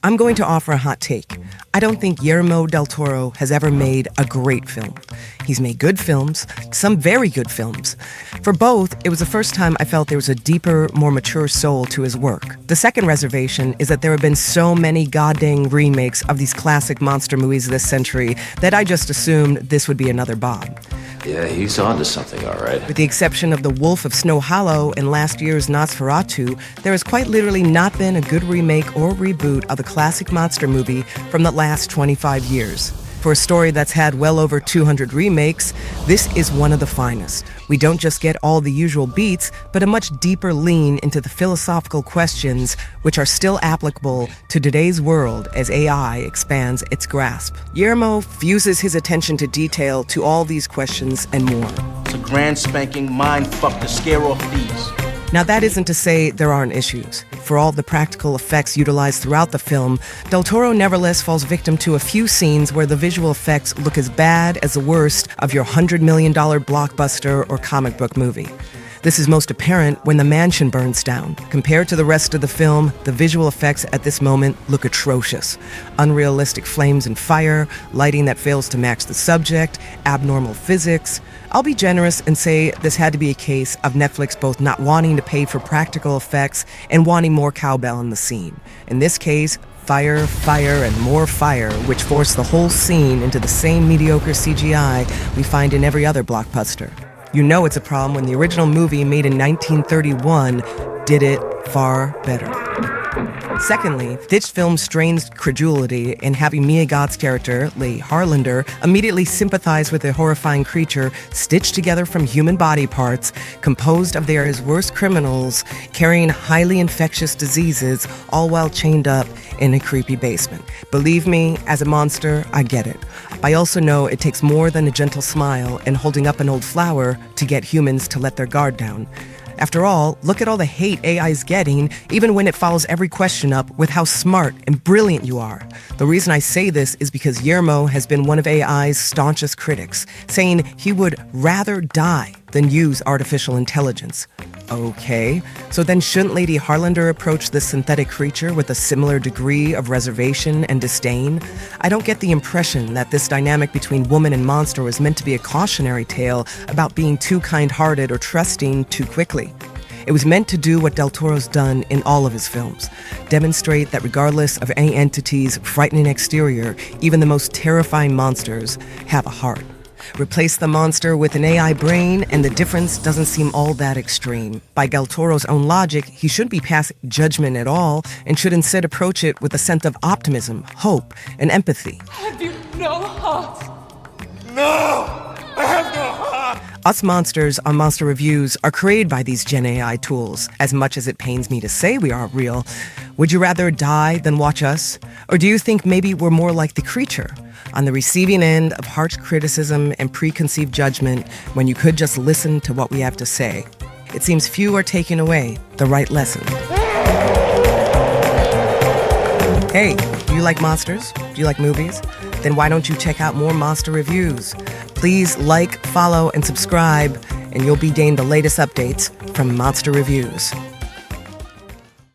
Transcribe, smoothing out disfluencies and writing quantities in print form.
I'm going to offer a hot take. I don't think Guillermo del Toro has ever made a great film. He's made good films, some very good films. For both, it was the first time I felt there was a deeper, more mature soul to his work. The second reservation is that there have been so many goddamn remakes of these classic monster movies this century that I just assumed this would be another Bob. Yeah, he's onto something, all right. With the exception of The Wolf of Snow Hollow and last year's Nosferatu, there has quite literally not been a good remake or reboot of the classic monster movie from the last 25 years. For a story that's had well over 200 remakes, this is one of the finest. We don't just get all the usual beats, but a much deeper lean into the philosophical questions which are still applicable to today's world as AI expands its grasp. Guillermo fuses his attention to detail to all these questions and more. It's a grand spanking mind fuck to scare off these. Now, that isn't to say there aren't issues. For all the practical effects utilized throughout the film, Del Toro nevertheless falls victim to a few scenes where the visual effects look as bad as the worst of your $100 million blockbuster or comic book movie. This is most apparent when the mansion burns down. Compared to the rest of the film, the visual effects at this moment look atrocious. Unrealistic flames and fire, lighting that fails to match the subject, abnormal physics. I'll be generous and say this had to be a case of Netflix both not wanting to pay for practical effects and wanting more cowbell in the scene. In this case, fire, and more fire, which forced the whole scene into the same mediocre CGI we find in every other blockbuster. You know it's a problem when the original movie made in 1931 did it far better. Secondly, this film strains credulity in having Mia Goth's character, Lee Harlander, immediately sympathize with a horrifying creature stitched together from human body parts, composed of their worst criminals, carrying highly infectious diseases, all while chained up in a creepy basement. Believe me, as a monster, I get it. I also know it takes more than a gentle smile and holding up an old flower to get humans to let their guard down. After all, look at all the hate AI's getting, even when it follows every question up with how smart and brilliant you are. The reason I say this is because Guillermo has been one of AI's staunchest critics, saying he would rather die than use artificial intelligence. Okay, so then shouldn't Lady Harlander approach this synthetic creature with a similar degree of reservation and disdain? I don't get the impression that this dynamic between woman and monster was meant to be a cautionary tale about being too kind-hearted or trusting too quickly. It was meant to do what Del Toro's done in all of his films, demonstrate that regardless of any entity's frightening exterior, even the most terrifying monsters have a heart. Replace the monster with an AI brain, and the difference doesn't seem all that extreme. By Del Toro's own logic, he shouldn't be passing judgment at all, and should instead approach it with a sense of optimism, hope, and empathy. Have you no heart? No! I have no heart! Us monsters on Monster Reviews are created by these Gen AI tools. As much as it pains me to say we aren't real, would you rather die than watch us? Or do you think maybe we're more like the creature, on the receiving end of harsh criticism and preconceived judgment when you could just listen to what we have to say? It seems few are taking away the right lesson. Hey, do you like monsters? Do you like movies? Then why don't you check out more Monster Reviews? Please like, follow, and subscribe, and you'll be gained the latest updates from Monster Reviews.